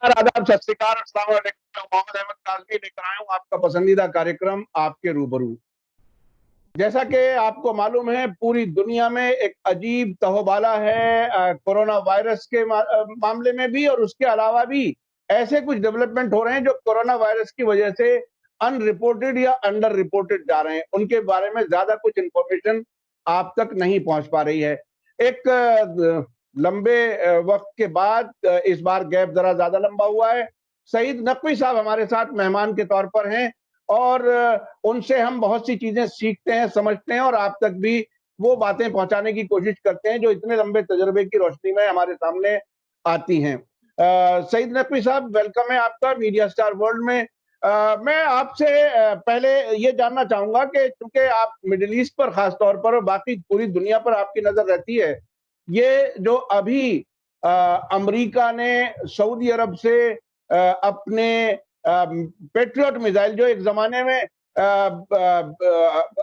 नमस्कार, आदाब, सत श्री अकाल, अस्सलाम वालेकुम। मोहम्मद अहमद काज़मी लेकर आया हूँ आपका पसंदीदा कार्यक्रम आपके रूबरू। जैसा कि आपको मालूम है, पूरी दुनिया में एक अजीब तहोबाला है कोरोना वायरस के मामले में भी, और उसके अलावा भी ऐसे कुछ डेवलपमेंट हो रहे हैं जो कोरोना वायरस की वजह से अनरिपोर्टेड या अंडर रिपोर्टेड जा रहे हैं। उनके बारे में ज्यादा कुछ इंफॉर्मेशन आप तक नहीं पहुंच पा रही है। एक लंबे वक्त के बाद इस बार गैप जरा ज्यादा लंबा हुआ है। सईद नकवी साहब हमारे साथ मेहमान के तौर पर हैं, और उनसे हम बहुत सी चीजें सीखते हैं, समझते हैं, और आप तक भी वो बातें पहुंचाने की कोशिश करते हैं जो इतने लंबे तजर्बे की रोशनी में हमारे सामने आती हैं। सईद नकवी साहब, वेलकम है आपका मीडिया स्टार वर्ल्ड में। मैं आपसे पहले ये जानना चाहूंगा कि चूंकि आप मिडिल ईस्ट पर खास तौर पर और बाकी पूरी दुनिया पर आपकी नजर रहती है, ये जो अभी अमेरिका ने सऊदी अरब से अपने पेट्रियट मिसाइल, जो एक जमाने में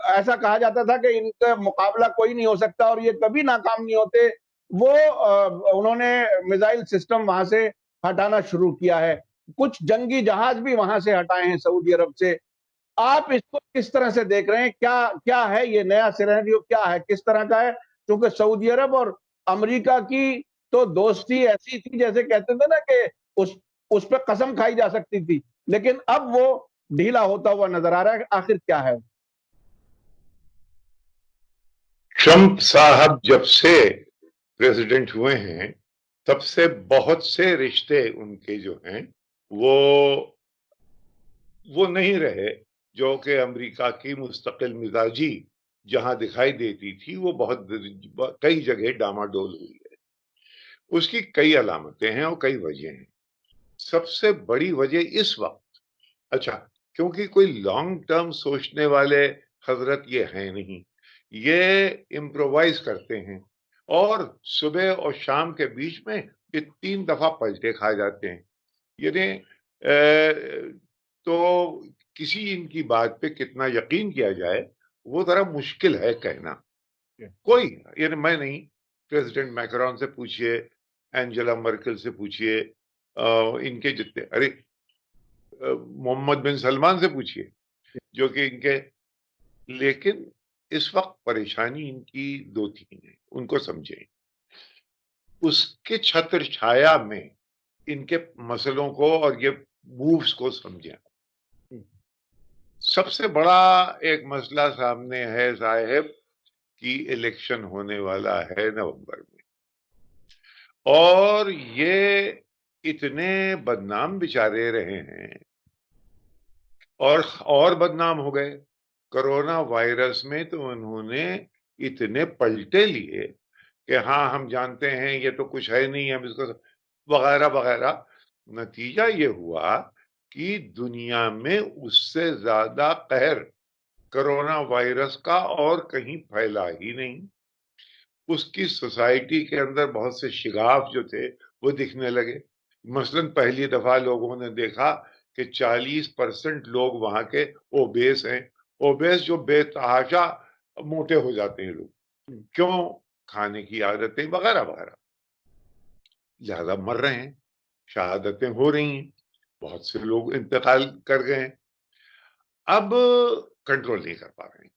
ऐसा कहा जाता था कि इनका मुकाबला कोई नहीं हो सकता और ये कभी नाकाम नहीं होते, वो उन्होंने मिसाइल सिस्टम वहां से हटाना शुरू किया है। कुछ जंगी जहाज भी वहां से हटाए हैं सऊदी अरब से। आप इसको किस तरह से देख रहे हैं? क्या क्या है ये नया सिनेरियो, क्या है, किस तरह का है? क्योंकि सऊदी अरब और अमेरिका की तो दोस्ती ऐसी थी, जैसे कहते थे ना कि उस पर कसम खाई जा सकती थी, लेकिन अब वो ढीला होता हुआ नजर आ रहा है। आखिर क्या है? ट्रंप साहब जब से प्रेसिडेंट हुए हैं तब से बहुत से रिश्ते उनके जो हैं वो वो नहीं रहे जो कि अमेरिका की मुस्तकिल मिजाजी जहां दिखाई देती थी वो बहुत कई जगह डामाडोल हुई है। उसकी कई अलामतें हैं और कई वजह हैं। सबसे बड़ी वजह इस वक्त, अच्छा, क्योंकि कोई लॉन्ग टर्म सोचने वाले हजरत ये हैं नहीं, ये इम्प्रोवाइज करते हैं और सुबह और शाम के बीच में ये 3 दफा पलटे खा जाते हैं। यानी तो किसी इनकी बात पे कितना यकीन किया जाए वो जरा मुश्किल है कहना। कोई, यानी मैं नहीं, प्रेसिडेंट मैक्रोन से पूछिए, एंजेला मर्केल से पूछिए, इनके जितने, अरे मोहम्मद बिन सलमान से पूछिए जो कि इनके, लेकिन इस वक्त परेशानी इनकी दो तीन है, उनको समझें। उसके छत्र छाया में इनके मसलों को और ये मूव्स को समझें। सबसे बड़ा एक मसला सामने है साहेब कि इलेक्शन होने वाला है नवंबर में, और ये इतने बदनाम बेचारे रहे हैं और बदनाम हो गए। कोरोना वायरस में तो उन्होंने इतने पलटे लिए कि हाँ हम जानते हैं ये तो कुछ है नहीं, हम इसको वगैरह वगैरह। नतीजा ये हुआ कि दुनिया में उससे ज्यादा कहर कोरोना वायरस का और कहीं फैला ही नहीं। उसकी सोसाइटी के अंदर बहुत से शिगाफ जो थे वो दिखने लगे। मसलन पहली दफा लोगों ने देखा कि 40% लोग वहां के ओबेस हैं। ओबेस जो बेतहाशा मोटे हो जाते हैं लोग, क्यों? खाने की आदतें वगैरह वगैरह, ज्यादा मर रहे हैं, शहादतें हो रही हैं, बहुत से लोग इंतकाल कर गए हैं, अब कंट्रोल नहीं कर पा रहे हैं।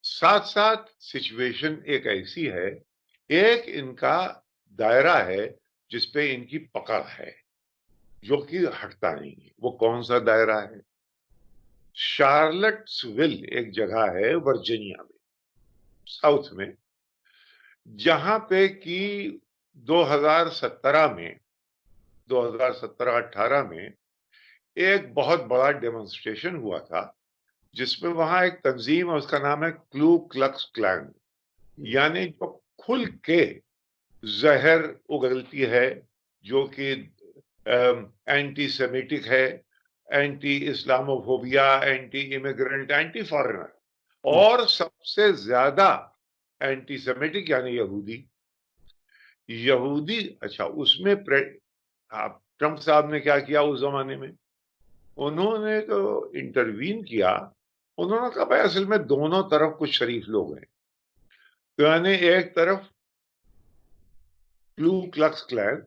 साथ साथ सिचुएशन एक ऐसी है, एक इनका दायरा है जिसपे इनकी पकड़ है जो कि हटता नहीं है। वो कौन सा दायरा है? शार्लट्सविल एक जगह है वर्जीनिया में, साउथ में, जहां पे कि 2017 में, 2017-18 में एक बहुत बड़ा डेमोन्स्ट्रेशन हुआ था जिसमें वहां एक तंजीम है, उसका नाम है क्लू क्लक्स क्लैन, यानी जो खुल के जहर उगलती है, जो कि एंटी सेमिटिक है, anti Islamophobia, anti immigrant, anti foreigner, और सबसे ज्यादा एंटी सेमिटिक यानी यहूदी। यहूदी, अच्छा, उसमें ट्रंप साहब ने क्या किया उस जमाने में? उन्होंने तो इंटरवीन किया। उन्होंने कहा भाई असल में दोनों तरफ कुछ शरीफ लोग हैं। तो यानी एक तरफ क्लू क्लक्स क्लैन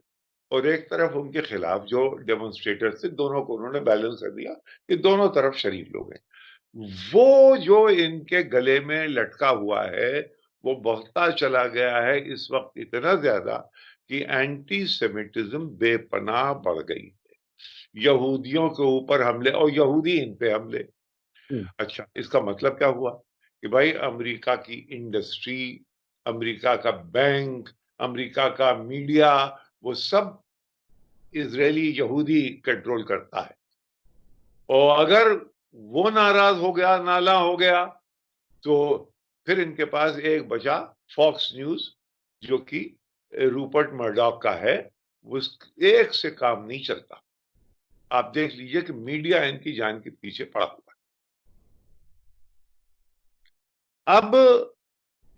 और एक तरफ उनके खिलाफ जो डेमोन्स्ट्रेटर्स थे, दोनों को उन्होंने बैलेंस कर दिया कि दोनों तरफ शरीफ लोग हैं। वो जो इनके गले में लटका हुआ है वो बढ़ता चला गया है इस वक्त इतना ज्यादा कि एंटी सेमिटिज्म बेपनाह बढ़ गई। यहूदियों के ऊपर हमले और यहूदी इन पे हमले। अच्छा, इसका मतलब क्या हुआ कि भाई अमेरिका की इंडस्ट्री, अमेरिका का बैंक, अमेरिका का मीडिया, वो सब इजरायली यहूदी कंट्रोल करता है। और अगर वो नाराज हो गया, नाला हो गया, तो फिर इनके पास एक बचा फॉक्स न्यूज, जो कि रूपर्ट मर्डॉक का है। उस एक से काम नहीं चलता। आप देख लीजिए कि मीडिया इनकी जान के पीछे पड़ा हुआ है। अब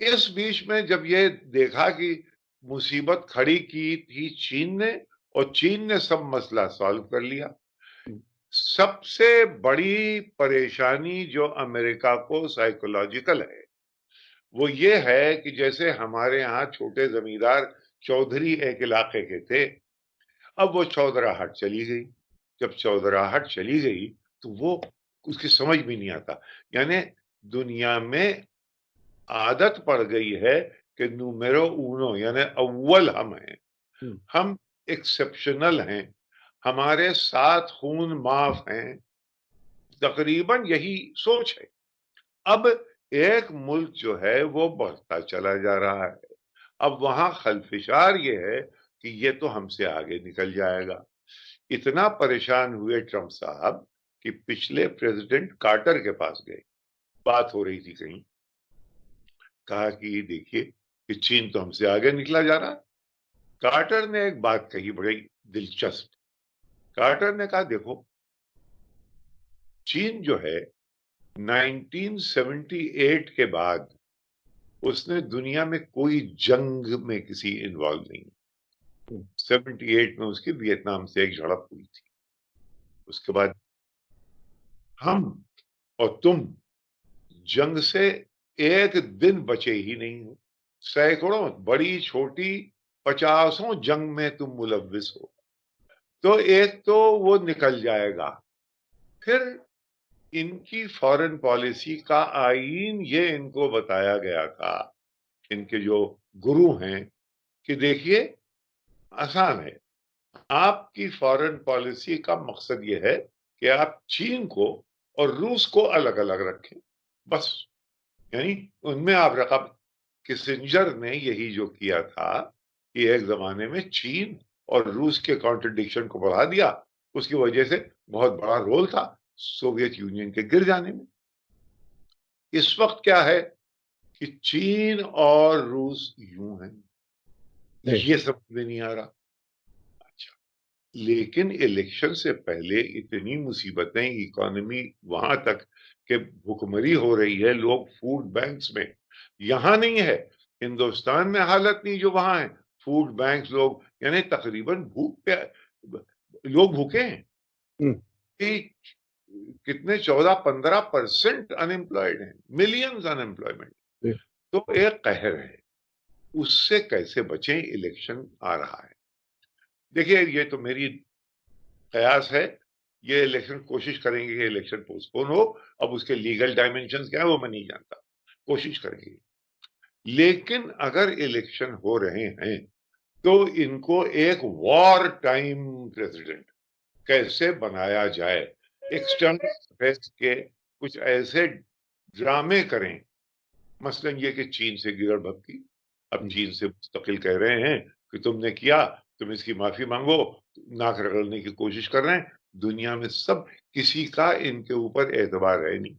इस बीच में जब ये देखा कि मुसीबत खड़ी की थी चीन ने, और चीन ने सब मसला सॉल्व कर लिया। सबसे बड़ी परेशानी जो अमेरिका को साइकोलॉजिकल है वो ये है कि जैसे हमारे यहाँ छोटे जमींदार चौधरी एक इलाके के थे, अब वो चौधराहट चली गई। जब चौधराहट चली गई तो वो उसकी समझ भी नहीं आता। यानी दुनिया में आदत पड़ गई है कि नुमेरो उनो, यानी अव्वल हम हैं, हम एक्सेप्शनल हैं, हमारे साथ खून माफ हैं, तकरीबन यही सोच है। अब एक मुल्क जो है वो बढ़ता चला जा रहा है। अब वहां खलफिशार ये है कि ये तो हमसे आगे निकल जाएगा। इतना परेशान हुए ट्रंप साहब कि पिछले प्रेसिडेंट कार्टर के पास गए, बात हो रही थी कहीं, कहा कि देखिए कि चीन तो हमसे आगे निकला जा रहा है। कार्टर ने एक बात कही बड़ी दिलचस्प। कार्टर ने कहा देखो, चीन जो है 1978 के बाद उसने दुनिया में कोई जंग में किसी इन्वॉल्व नहीं। 78 में उसकी वियतनाम से एक झड़प हुई थी। उसके बाद हम और तुम जंग से एक दिन बचे ही नहीं हो। सैकड़ों बड़ी छोटी 50 जंग में तुम मुलव्विस हो। तो एक तो वो निकल जाएगा। फिर इनकी फॉरेन पॉलिसी का आईन ये इनको बताया गया था, इनके जो गुरु हैं, कि देखिए आसान है, आपकी फॉरेन पॉलिसी का मकसद ये है कि आप चीन को और रूस को अलग अलग रखें, बस। यानी उनमें आप रखा। किसिंजर ने यही जो किया था कि एक जमाने में चीन और रूस के कॉन्ट्रडिक्शन को बढ़ा दिया। उसकी वजह से बहुत बड़ा रोल था सोवियत यूनियन के गिर जाने में। इस वक्त क्या है कि चीन और रूस यूं हैं, ये समझ में नहीं आ रहा। अच्छा, लेकिन इलेक्शन से पहले इतनी मुसीबतें, इकोनॉमी वहां तक के भुखमरी हो रही है, लोग फूड बैंक्स में, यहां नहीं है हिंदुस्तान में हालत नहीं जो वहां है। फूड बैंक्स, लोग यानी तकरीबन भूख पे, लोग भूखे हैं कि कितने 14-15% अनएम्प्लॉयड हैं, मिलियंस अनएम्प्लॉयमेंट। तो एक कहर है, उससे कैसे बचें, इलेक्शन आ रहा है। देखिए ये तो मेरी कयास है, ये इलेक्शन कोशिश करेंगे कि इलेक्शन पोस्टपोन हो। अब उसके लीगल डायमेंशन क्या है वो मैं नहीं जानता, कोशिश करेंगे। लेकिन अगर इलेक्शन हो रहे हैं तो इनको एक वॉर टाइम प्रेसिडेंट कैसे बनाया जाए, एक्सटर्नल अफेयर्स के कुछ ऐसे ड्रामे करें। मसलन ये कि चीन से गिरड़ भक्ति, अब चीन से मुस्तकिल कह रहे हैं कि तुमने किया, तुम इसकी माफी मांगो, नाक रगड़ने की कोशिश कर रहे हैं। दुनिया में सब किसी का इनके ऊपर एतबार है नहीं,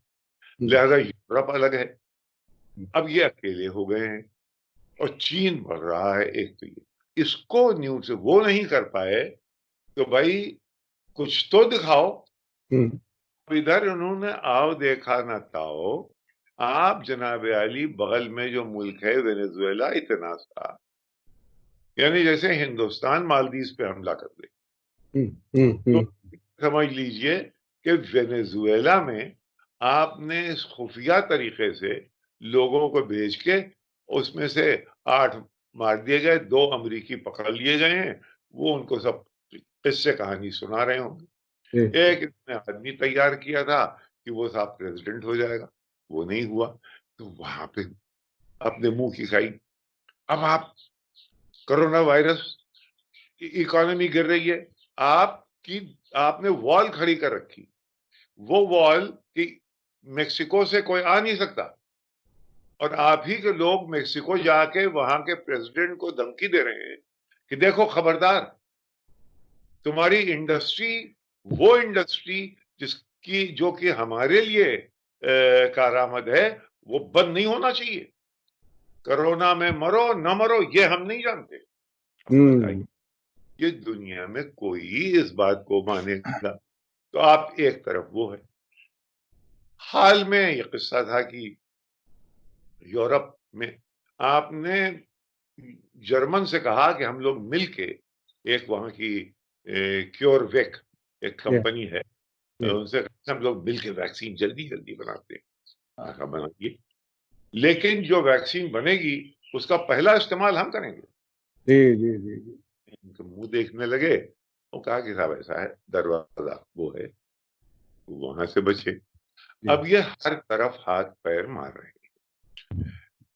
लिहाजा यूरोप अलग है, अब ये अकेले हो गए हैं और चीन बढ़ रहा है। एक तो ये इसको न्यूज से वो नहीं कर पाए तो भाई कुछ तो दिखाओ। इधर उन्होंने आओ देखा ना ताओ। आप जनाब आली बगल में जो मुल्क है वेनेजुएला, इतना सा, यानी जैसे हिंदुस्तान मालदीव पे हमला कर दे, तो समझ लीजिए कि वेनेजुएला में आपने खुफिया तरीके से लोगों को भेज के उसमें से 8 मार दिए गए, 2 अमरीकी पकड़ लिए गए हैं। वो उनको सब किस्से कहानी सुना रहे होंगे। जी, एक इन्होंने आदमी तैयार किया था कि वो साहब प्रेसिडेंट हो जाएगा, वो नहीं हुआ, तो वहां पे अपने मुंह की खाई। अब आप कोरोना वायरस, इकोनॉमी गिर रही है, आपकी आपने वॉल खड़ी कर रखी, वो वॉल कि मेक्सिको से कोई आ नहीं सकता, और आप ही के लोग मेक्सिको जाके वहां के प्रेसिडेंट को धमकी दे रहे हैं कि देखो खबरदार, तुम्हारी इंडस्ट्री, वो इंडस्ट्री जिसकी जो कि हमारे लिए कारामद है, वो बंद नहीं होना चाहिए। कोरोना में मरो न मरो ये हम नहीं जानते। अब बताइए, ये दुनिया में कोई इस बात को मानेगा? तो आप एक तरफ वो है। हाल में ये किस्सा था कि यूरोप में आपने जर्मन से कहा कि हम लोग मिलके, एक वहां की क्योरवेक एक जी, कंपनी है, जी, उनसे हम लोग मिलके वैक्सीन जल्दी जल्दी बनाते हैं। मैंने कहा बनाइए, लेकिन जो वैक्सीन बनेगी उसका पहला इस्तेमाल हम करेंगे। जी, जी, जी, जी, इनके मुंह देखने लगे, वो कहा कि साहब ऐसा है, दरवाजा वो है, वहां से बचे। जी, अब ये हर तरफ हाथ पैर मार रहे हैं।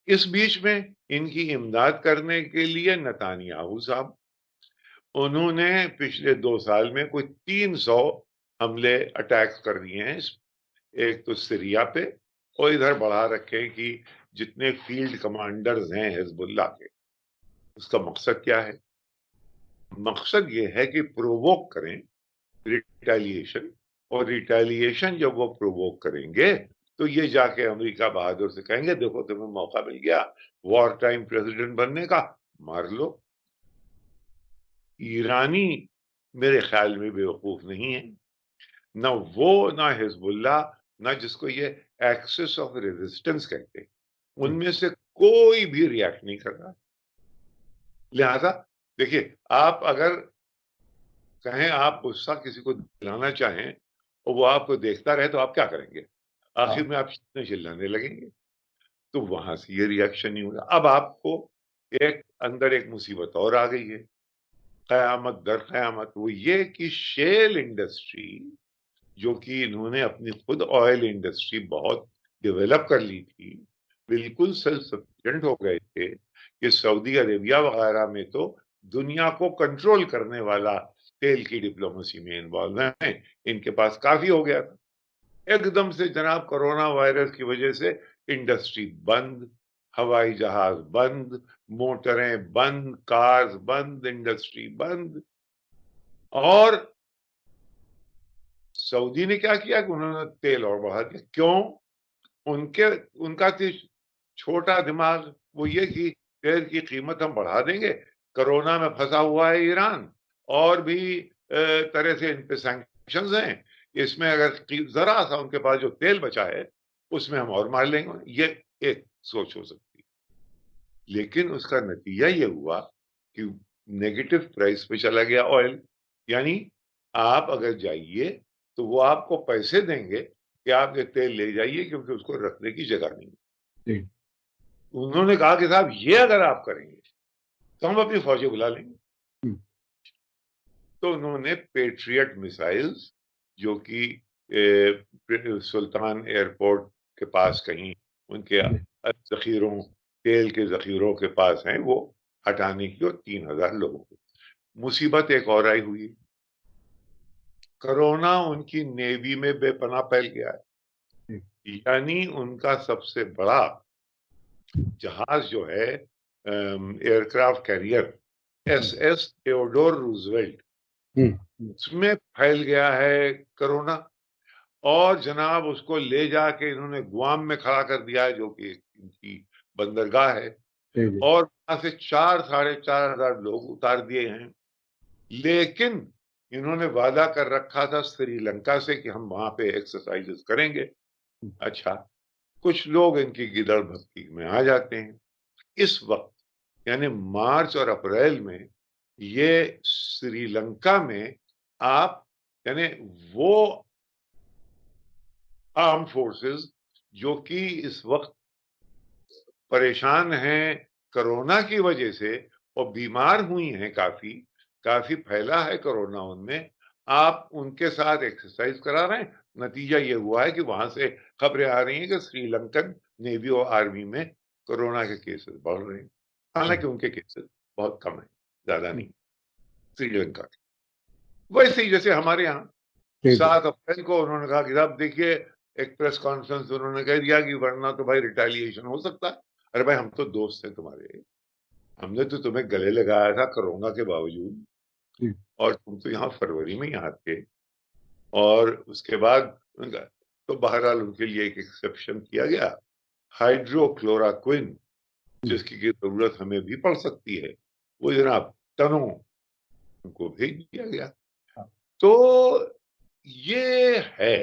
इस बीच में इनकी इमदाद करने के लिए नेतान्याहू साहब, उन्होंने पिछले 2 साल में कोई 300 हमले, अटैक्स कर दिए हैं। एक तो सीरिया पे, और इधर बढ़ा रखे कि जितने फील्ड कमांडर्स हैं हिजबुल्लाह के, उसका मकसद क्या है? मकसद ये है कि प्रोवोक करें रिटेलिएशन, और रिटेलिएशन जब वो प्रोवोक करेंगे तो ये जाके अमेरिका बहादुर से कहेंगे देखो तुम्हें मौका मिल गया वॉर टाइम प्रेसिडेंट बनने का, मार लो। ईरानी मेरे ख्याल में बेवकूफ नहीं है, ना वो, ना हिजबुल्लाह, ना जिसको ये एक्सिस ऑफ रेजिस्टेंस कहते हैं, जी, उनमें से कोई भी रिएक्ट नहीं कर रहा। लिहाजा देखिए, आप अगर कहें आप गुस्सा किसी को दिलाना चाहें और वो आपको देखता रहे तो आप क्या करेंगे? आखिर हाँ, में आप चिल्लाने लगेंगे। तो वहां से ये रिएक्शन नहीं होगा। अब आपको एक अंदर एक मुसीबत और आ गई है, कयामत दर कयामत, वो ये कि शेल इंडस्ट्री, जो कि इन्होंने अपनी खुद ऑयल इंडस्ट्री बहुत डेवलप कर ली थी, बिल्कुल सेल्फ सफिशिएंट हो गए थे कि सऊदी अरेबिया वगैरह में तो दुनिया को कंट्रोल करने वाला तेल की डिप्लोमेसी में इन्वॉल्व है, इनके पास काफी हो गया था। एकदम से जनाब कोरोना वायरस की वजह से इंडस्ट्री बंद, हवाई जहाज बंद, मोटरें बंद, कार्स बंद, इंडस्ट्री बंद। और सऊदी ने क्या किया कि उन्होंने तेल और बढ़ा दिया। क्यों? उनके उनका तो छोटा दिमाग, वो ये कि तेल की कीमत हम बढ़ा देंगे, कोरोना में फंसा हुआ है ईरान, और भी तरह से इन पे सैंक्शंस हैं, इसमें अगर जरा सा उनके पास जो तेल बचा है उसमें हम और मार लेंगे, ये एक सोच हो सकती है। लेकिन उसका नतीजा ये हुआ कि नेगेटिव प्राइस पे चला गया ऑयल। यानी आप अगर जाइए तो वो आपको पैसे देंगे कि आप ये तेल ले जाइए, क्योंकि उसको रखने की जगह नहीं। जी, उन्होंने कहा कि साहब ये अगर आप करेंगे तो हम अपनी फौजी बुला लेंगे। हुँ, तो उन्होंने पेट्रियट मिसाइल्स, जो कि सुल्तान एयरपोर्ट के पास कहीं उनके जी, जखीरों, तेल के जखीरों के पास हैं, वो हटाने की, और 3,000 लोगों को। मुसीबत एक और आई हुई, कोरोना उनकी नेवी में बेपनाह फैल गया जी, है। यानी उनका सबसे बड़ा जहाज जो है, एयरक्राफ्ट कैरियर हुँ, SS थियोडोर रूजवेल्ट, हुँ, हुँ, उसमें फैल गया है कोरोना। और जनाब उसको ले जाके इन्होंने गुआम में खड़ा कर दिया है, जो कि इनकी बंदरगाह है, जी, जी, और वहां से 4-4,500 लोग उतार दिए हैं। लेकिन इन्होंने वादा कर रखा था श्रीलंका से कि हम वहां पे एक्सरसाइजेस करेंगे। हुँ, अच्छा, कुछ लोग इनकी गिदड़ भक्ति में आ जाते हैं। इस वक्त यानी मार्च और अप्रैल में ये श्रीलंका में आप, यानी वो आर्म फोर्सेस जो कि इस वक्त परेशान हैं कोरोना की वजह से और बीमार हुई हैं काफी, काफी फैला है कोरोना उनमें, आप उनके साथ एक्सरसाइज करा रहे हैं, नतीजा ये हुआ है कि वहां से खबरें आ रही हैं कि श्रीलंकन नेवी और आर्मी में कोरोना के केसेस बढ़ रहे हैं। हालांकि उनके केसेस बहुत कम है, ज्यादा नहीं श्रीलंका के। वैसे ही जैसे हमारे यहाँ जी जी 7 अप्रैल को उन्होंने कहा कि साहब देखिए, एक प्रेस कॉन्फ्रेंस उन्होंने कह दिया कि वरना तो भाई रिटेलिएशन हो सकता है। अरे भाई, हम तो दोस्त हैं तुम्हारे, हमने तो तुम्हें गले लगाया था कोरोना के बावजूद, जी और तुम तो यहाँ फरवरी में यहाँ थे। और उसके बाद उनका तो बहरहाल उनके लिए एक एक्सेप्शन किया गया, हाइड्रोक्लोराक्विन, जी जिसकी की जरूरत हमें भी पड़ सकती है, वो जनाब टनों उनको भेज दिया गया। हाँ, तो ये है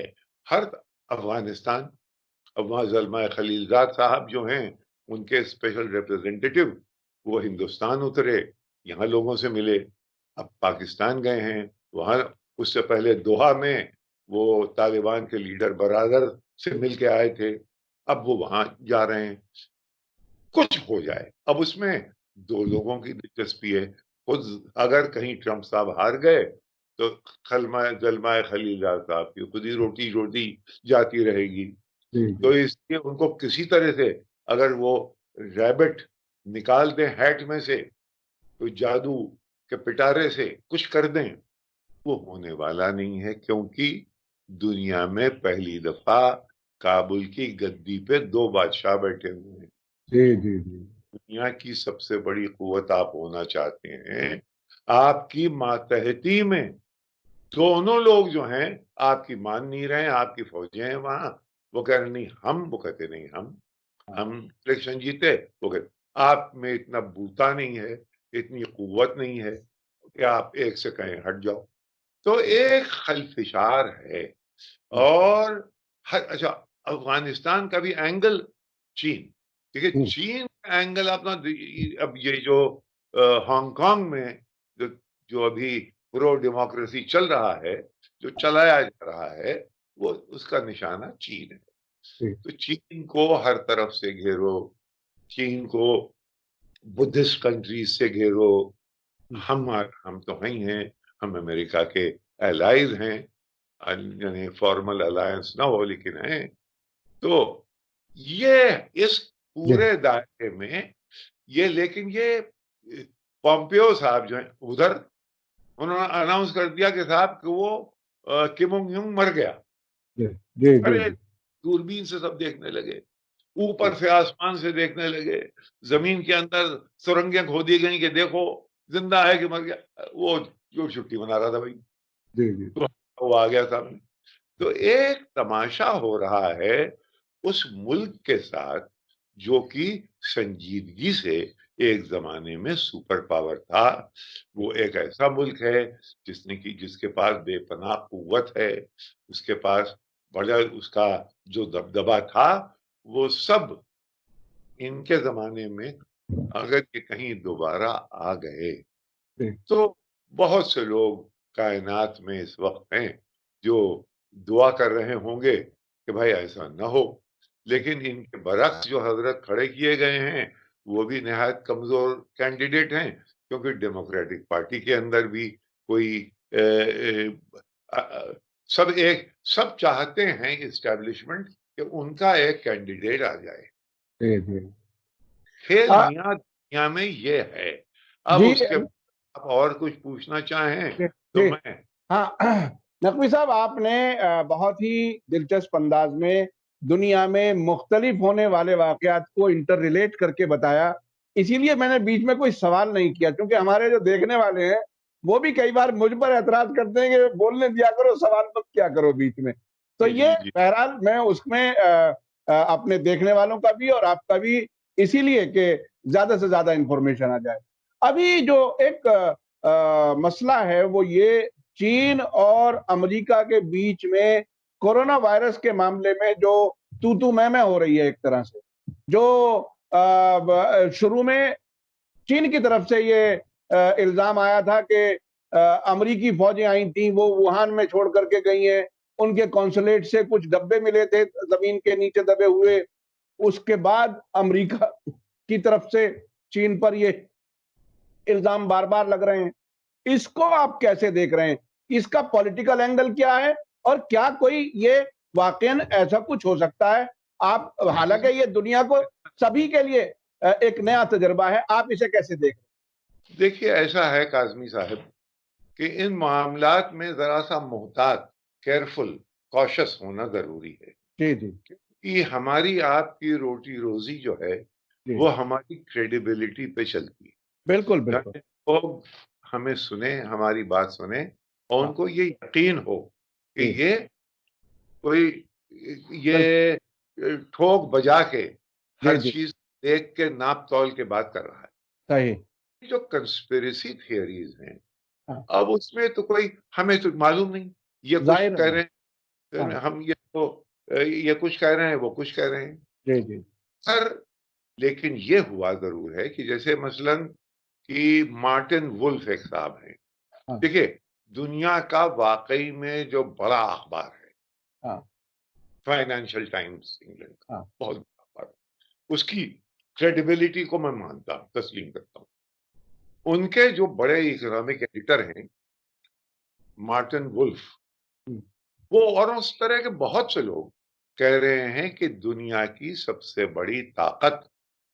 हर अफगानिस्तान। अब वहां जलमा खलीलजाद साहब जो हैं, उनके स्पेशल रिप्रेजेंटेटिव, वो हिंदुस्तान उतरे, यहाँ लोगों से मिले। अब पाकिस्तान गए हैं, वहां उससे पहले दोहा में वो तालिबान के लीडर बरादर से मिल के आए थे, अब वो वहां जा रहे हैं। कुछ हो जाए, अब उसमें दो लोगों की दिलचस्पी है। खुद अगर कहीं ट्रंप साहब हार गए तो खलमा जलमाए खलीलजाद साहब की खुद ही रोटी रोटी जाती रहेगी। जी तो जी इसलिए उनको किसी तरह से, अगर वो रैबिट निकाल दें हैट में से, तो जादू के पिटारे से कुछ कर दें, वो होने वाला नहीं है, क्योंकि दुनिया में पहली दफा काबुल की गद्दी पे दो बादशाह बैठे हुए हैं। जी जी जी दुनिया की सबसे बड़ी कुवत आप होना चाहते हैं, आपकी मातहती में दोनों लोग जो हैं आपकी मान नहीं रहे हैं, आपकी फौजें हैं वहां, वो कह रहे नहीं हम, वो कहते नहीं हाँ, हम इलेक्शन जीते, वो कहते आप में इतना बूता नहीं है, इतनी कुवत नहीं है कि आप एक से कहें हट जाओ। तो एक खलफिशार है। और अच्छा, अफगानिस्तान का भी एंगल चीन, देखिए हम्म, चीन का एंगल अपना, अब ये जो हांगकांग में जो जो अभी प्रो डेमोक्रेसी चल रहा है, जो चलाया जा रहा है, वो उसका निशाना चीन है। जी तो चीन को हर तरफ से घेरो, चीन को बुद्धिस्ट कंट्रीज से घेरो। हम्म, हम तो हैं ही हैं, हम अमेरिका के एलाइज हैं, यानी फॉर्मल अलायंस ना हो लेकिन है। तो ये इस जी पूरे दायरे में ये, लेकिन ये पॉम्पियो साहब जो हैं उधर, उन्होंने अनाउंस कर दिया कि साहब कि वो किम उंग यूंग मर गया। जी जी जी अरे जी दूरबीन से सब देखने लगे, जी ऊपर से आसमान से देखने लगे, जमीन के अंदर सुरंगें खोदी गई कि देखो जिंदा है कि मर गया। वो जो छुट्टी मना रहा था भाई, जी जी तो वो आ गया सामने। तो एक तमाशा हो रहा है उस मुल्क के साथ, जो कि संजीदगी से एक जमाने में सुपर पावर था। वो एक ऐसा मुल्क है जिसके पास बेपनाह कुव्वत है, उसके पास बड़ा उसका जो दबदबा था, वो सब इनके जमाने में अगर ये कहीं दोबारा आ गए, जी तो बहुत से लोग कायनात में इस वक्त हैं जो दुआ कर रहे होंगे कि भाई ऐसा न हो। लेकिन इनके बरक्स जो हजरत खड़े किए गए हैं, वो भी निहायत कमजोर कैंडिडेट हैं, क्योंकि डेमोक्रेटिक पार्टी के अंदर भी कोई सब चाहते हैं इस्टेब्लिशमेंट कि उनका एक कैंडिडेट आ जाए। जी जी खेल आ, मियाँ दुनिया में ये है। अब जी उसके आप और कुछ पूछना चाहें जी तो जी मैं। हाँ नकवी साहब, आपने बहुत ही दिलचस्प अंदाज में दुनिया में मुख्तलिफ होने वाले वाकयात को इंटर रिलेट करके बताया। इसीलिए मैंने बीच में कोई सवाल नहीं किया, क्योंकि हमारे जो देखने वाले हैं वो भी कई बार मुझ पर एतराज करते हैं कि बोलने दिया करो, सवाल मत किया करो बीच में। तो जी ये जी जी बहरहाल मैं उसमें अपने देखने वालों का भी और आपका भी, इसीलिए कि ज्यादा से ज्यादा इंफॉर्मेशन आ जाए। अभी जो एक मसला है वो ये, चीन और अमेरिका के बीच में कोरोना वायरस के मामले में जो तू मैं हो रही है एक तरह से, जो शुरू में चीन की तरफ से ये इल्जाम आया था कि अमेरिकी फौजें आई थी, वो वुहान में छोड़ करके गई हैं, उनके कॉन्सुलेट से कुछ डब्बे मिले थे जमीन के नीचे दबे हुए। उसके बाद अमेरिका की तरफ से चीन पर ये इल्जाम बार बार लग रहे हैं। इसको आप कैसे देख रहे हैं? इसका पॉलिटिकल एंगल क्या है और क्या कोई ये वाकईन ऐसा कुछ हो सकता है? आप हालांकि ये दुनिया को सभी के लिए एक नया तजुर्बा है, आप इसे कैसे देख रहे देखिए, ऐसा है काज़मी साहब कि इन मामलात में ज़रा सा मुहतात, केयरफुल, कॉशियस होना ज़रूरी है। हैं? जी, जी, कि हमारी आपकी रोटी-रोज़ी जो है, जी। वो हमारी क्रेडिबिलिटी पे चलती है। बिल्कुल, बिल्कुल। यानी लोग हमें सुने, हमारी बात सुने और हाँ, उनको ये यकीन हो कि जी, ये कोई बिल्कुल। ये ठोक बजा के जी, हर जी, चीज़ देख के नाप-तौल के बात कर रहा है। सही। ये जो कंस्पिरेसी थियरीज़ हैं, हाँ, अब उसमें तो कोई हमें तो मालूम नहीं, ये कुछ ज़ाहिर कह है। रहे हैं, हाँ, हम ये तो ये कुछ कह रहे हैं, वो कुछ कह रहे हैं। जी, जी। पर लेकिन ये हुआ ज़रूर है कि जैसे मसलन कि मार्टिन वुल्फ एक साहब हैं। हाँ, देखिए, दुनिया का वाक़ई में जो बड़ा अख़बार है, हाँ, फाइनेंशियल टाइम्स इंग्लैंड का, हाँ, बहुत बड़ा अख़बार, उसकी क्रेडिबिलिटी को मैं मानता हूँ, तस्लीम करता हूँ। उनके जो बड़े इकोनॉमिक एडिटर हैं, मार्टिन वुल्फ, हुँ, वो और उस तरह के बहुत से लोग कह रहे हैं कि दुनिया की सबसे बड़ी ताकत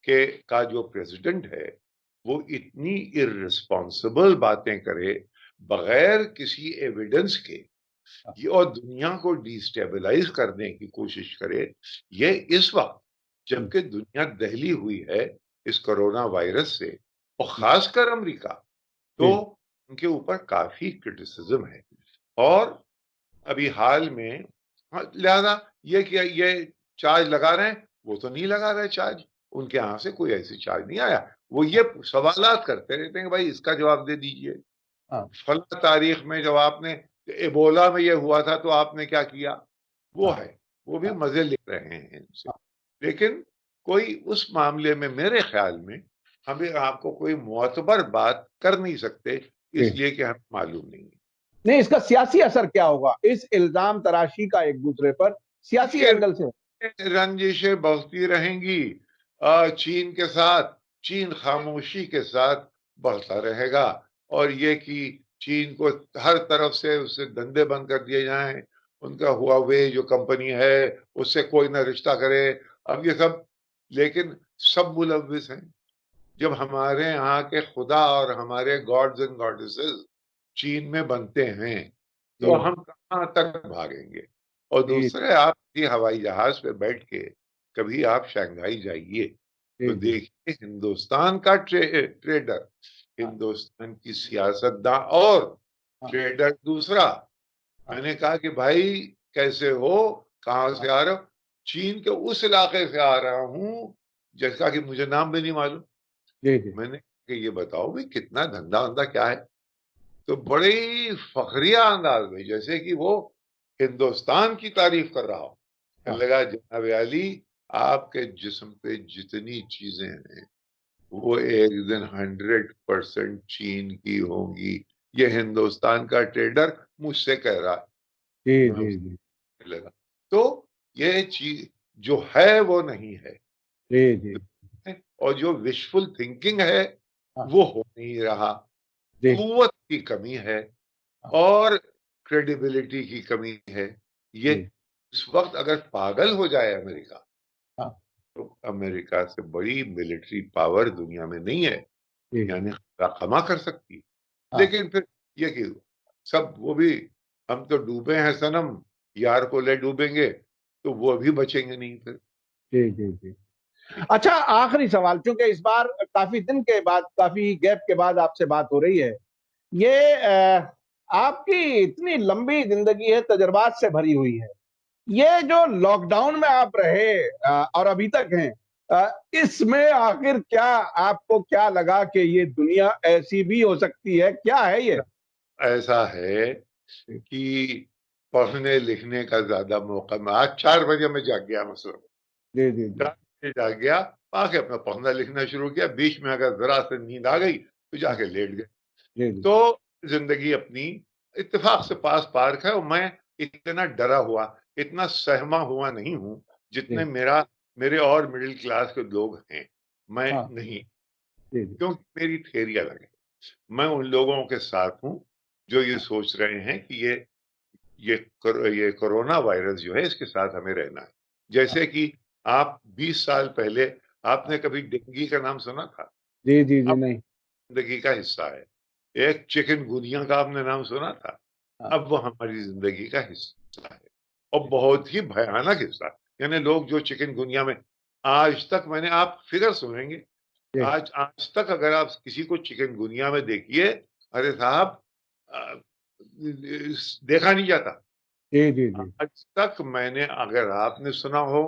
के का जो प्रेसिडेंट है, वो इतनी इर्रेस्पॉन्सिबल बातें करे, बगैर किसी एविडेंस के, हाँ, ये और दुनिया को डिस्टेबलाइज करने की कोशिश करे, ये इस वक्त हुँ, जबकि दुनिया दहली हुई है इस कोरोना वायरस से और हुँ, खासकर अमेरिका, तो जी, उनके ऊपर काफी क्रिटिसिज्म है। और अभी हाल में, हाँ, लिहाजा ये कि ये चार्ज लगा रहे हैं, वो तो नहीं लगा रहे चार्ज, उनके यहाँ से कोई ऐसी चार्ज नहीं आया। वो हाँ, ये सवालात करते रहते हैं कि भाई इसका जवाब दे दीजिए, हाँ, फला तारीख में जब आपने एबोला में ये हुआ था तो आपने क्या किया, वो हाँ, है, वो भी हाँ, मजे ले रहे हैं इनसे। हाँ, लेकिन कोई उस मामले में मेरे ख्याल में हमें आपको कोई मुअतबर बात कर नहीं सकते, जी। इसलिए कि हमें मालूम नहीं है। नहीं, इसका सियासी असर क्या होगा? इस इल्ज़ाम तराशी का एक-दूसरे पर सियासी देखिए, एंगल से? रंजिशें बढ़ती रहेंगी चीन के साथ, चीन खामोशी के साथ बढ़ता रहेगा और ये कि चीन को हर तरफ से उससे धंधे बंद कर दिए जाएं, उनका हुआवे जो कंपनी है उससे कोई ना रिश्ता करे, अब ये सब, लेकिन सब मुलव्विस हैं। जब हमारे यहाँ के खुदा और हमारे गॉड्स एंड गॉडेसेस चीन में बनते हैं, तो जी, हम कहाँ तक भागेंगे? और जी, दूसरे, आप किसी हवाई जहाज पे बैठ के कभी आप शंघाई जाइए, तो जी, जी। देखिए हिंदुस्तान का ट्रेडर, हाँ, हिंदुस्तान की सियासतदान और हाँ, ट्रेडर दूसरा। हाँ, मैंने कहा कि भाई कैसे हो, कहाँ हाँ, से आ रहे हो? चीन के उस इलाके से आ रहा हूँ जिसका कि मुझे नाम भी नहीं मालूम। जी, जी। मैंने कि ये बताओ भाई कितना धंधा वंदा क्या है? तो बड़े ही फखरिया अंदाज में, जैसे कि वो हिंदुस्तान की तारीफ कर रहा हो, हाँ, कहने लगा जनाब अली, आपके जिस्म पे जितनी चीजें हैं वो एक दिन 100% चीन की होंगी, ये हिंदुस्तान का ट्रेडर मुझसे कह रहा है। जी, मैं जी, जी। उससे लगा, तो ये चीज जो है वो नहीं है, जी, जी। और जो विशफुल थिंकिंग है हाँ, वो हो नहीं रहा, जी, कुव्वत की कमी है हाँ, और क्रेडिबिलिटी की कमी है। ये जी, इस वक्त अगर पागल हो जाए अमेरिका, हाँ, तो अमेरिका से बड़ी मिलिट्री पावर दुनिया में नहीं है, जी, यानी खमा कर सकती है। हाँ, लेकिन फिर ये कि सब वो भी, हम तो डूबे हैं सनम, यार को ले डूबेंगे, तो वो भी बचेंगे नहीं फिर। जी, जी, जी। अच्छा, आखिरी सवाल, चूंकि इस बार काफी दिन के बाद, काफी गैप के बाद आपसे बात हो रही है। ये आपकी इतनी लंबी जिंदगी है, तजुर्बात से भरी हुई है। ये जो लॉकडाउन में आप रहे और अभी तक हैं, इसमें आखिर क्या आपको क्या लगा कि ये दुनिया ऐसी भी हो सकती है? क्या है ये? ऐसा है जी, कि पढ़ने लिखने का ज्यादा मौका, मैं आज 4 बजे में जाग गया, मतलब जी, जी, जी, 4 बजे जाग गया, आके अपना पढ़ना लिखना शुरू किया, बीच में अगर जरा से नींद आ गई तो हाँ, जाके लेट गए। जी, जी, तो जिंदगी अपनी इत्तेफाक से पास पार्क है और मैं इतना डरा हुआ, इतना सहमा हुआ नहीं हूं जितने जी, मेरे और मिडिल क्लास के लोग हैं। मैं हाँ, नहीं, जी, जी, क्योंकि मेरी थेरी अलग है। मैं उन लोगों के साथ हूं जो ये सोच रहे हैं कि ये कोरोना वायरस जो है इसके साथ हमें रहना है। जैसे कि आप 20 साल पहले आपने कभी डेंगू का नाम सुना था? जी जी जी, अब नहीं। जिंदगी का हिस्सा है। एक चिकनगुनिया का आपने नाम सुना था? हाँ, अब वो हमारी जिंदगी का हिस्सा है और बहुत ही भयानक हिस्सा। यानी लोग जो चिकनगुनिया में आज तक मैंने आप फिगर सुनेंगे, जी आज आज तक अगर आप किसी को चिकनगुनिया में देखिए, अरे साहब अ, देखा नहीं जाता। जी जी जी। आज तक मैंने अगर आपने सुना हो,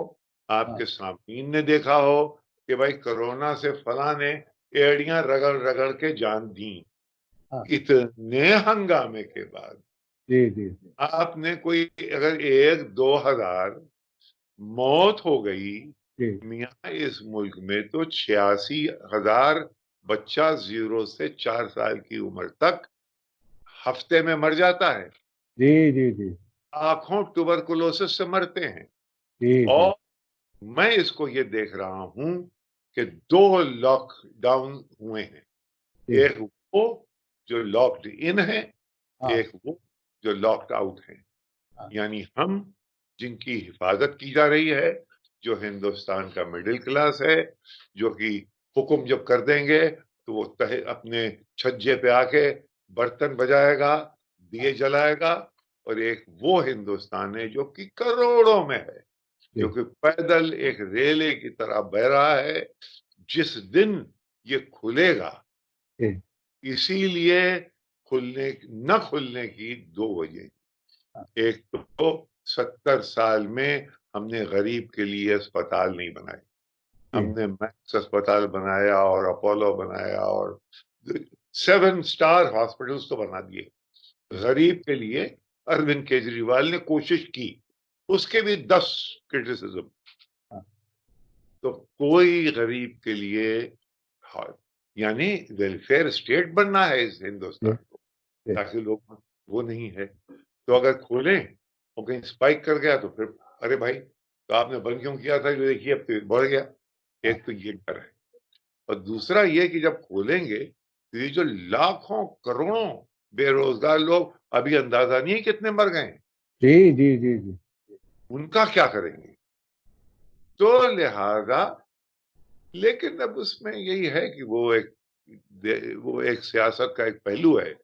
हाँ आपके सामईन ने देखा हो कि भाई कोरोना से फलां ने एड़ियां रगड़ रगड़ के जान दी, हाँ। इतने हंगामे के बाद जी जी जी आपने कोई अगर 1-2 हजार मौत हो गई, जी मियाँ इस मुल्क में तो 86,000 बच्चा 0 से 4 साल की उम्र तक हफ्ते में मर जाता है। जी जी जी लाखों ट्यूबरकुलोसिस से मरते हैं। जी जी और मैं इसको ये देख रहा हूं कि 2 लॉकडाउन हुए हैं। जी। एक वो जो लॉक्ड इन है, हाँ एक वो जो लॉक्ड आउट है। हाँ। यानी हम जिनकी हिफाजत की जा रही है, जो हिंदुस्तान का मिडिल क्लास है, जो कि हुक्म जब कर देंगे तो वो तहे अपने छज्जे पे आके बर्तन बजाएगा, दिए जलाएगा। और एक वो हिंदुस्तान है जो कि करोड़ों में है, जो जी कि पैदल एक रेले की तरह बह रहा है। जिस दिन ये खुलेगा, जी। इसीलिए खुलने न खुलने की 2 वजह। हाँ, एक तो 70 साल में हमने गरीब के लिए अस्पताल नहीं बनाए। जी हमने मैक्स अस्पताल बनाया और अपोलो बनाया और 7 स्टार हॉस्पिटल्स तो बना दिए। जी। गरीब के लिए अरविंद केजरीवाल ने कोशिश की, उसके भी 10 क्रिटिसिज्म। हाँ, तो कोई गरीब के लिए, हाँ, यानी वेलफेयर स्टेट बनना है इस जी हिंदुस्तान को, जी। ताकि लोग, वो नहीं है। तो अगर खोलें और कहीं स्पाइक कर गया तो फिर अरे भाई, तो आपने बंद क्यों किया था? जो देखिए अब तो बढ़ गया। हाँ, एक तो ये डर है, और दूसरा ये कि जब खोलेंगे तो ये जो लाखों करोड़ों बेरोजगार लोग, अभी अंदाजा नहीं है कितने मर गए हैं, जी जी जी जी। उनका क्या करेंगे? तो लिहाजा, लेकिन अब उसमें यही है कि वो एक सियासत का एक पहलू है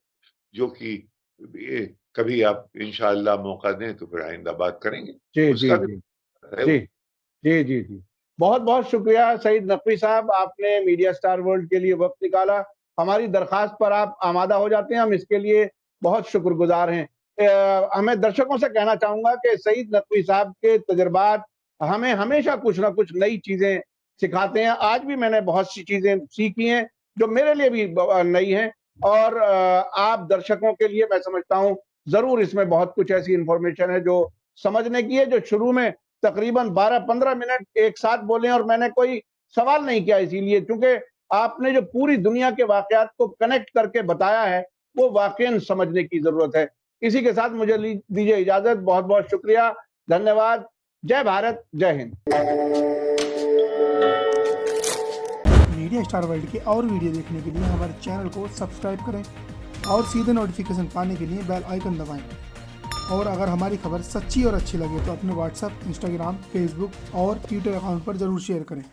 जो कि कभी आप इंशाअल्लाह मौका दें तो फिर आइंदा बात करेंगे, जी जी उसका भी जी है जी वो। जी जी जी। बहुत बहुत शुक्रिया सईद नकवी साहब, आपने मीडिया स्टार वर्ल्ड के लिए वक्त निकाला। हमारी दरखास्त पर आप आमादा हो जाते हैं, हम इसके लिए बहुत शुक्रगुजार हैं। हमें दर्शकों से कहना चाहूंगा कि सईद नकवी साहब के तजुर्बात हमें हमेशा कुछ ना कुछ नई चीजें सिखाते हैं। आज भी मैंने बहुत सी चीजें सीखी हैं जो मेरे लिए भी नई हैं। और आप दर्शकों के लिए मैं समझता हूँ जरूर इसमें बहुत कुछ ऐसी इंफॉर्मेशन है जो समझने की है। जो शुरू में तकरीबन 12-15 मिनट एक साथ बोले और मैंने कोई सवाल नहीं किया, इसीलिए क्योंकि आपने जो पूरी दुनिया के वाकयात को कनेक्ट करके बताया है वो वाकई समझने की जरूरत है। इसी के साथ मुझे दीजिए इजाजत। बहुत बहुत शुक्रिया, धन्यवाद। जय भारत, जय हिंद। मीडिया स्टार वर्ल्ड के और वीडियो देखने के लिए हमारे चैनल को सब्सक्राइब करें और सीधे नोटिफिकेशन पाने के लिए बेल आइकन दबाएं। और अगर हमारी खबर सच्ची और अच्छी लगे तो अपने व्हाट्सएप, इंस्टाग्राम, फेसबुक और ट्विटर अकाउंट पर ज़रूर शेयर करें।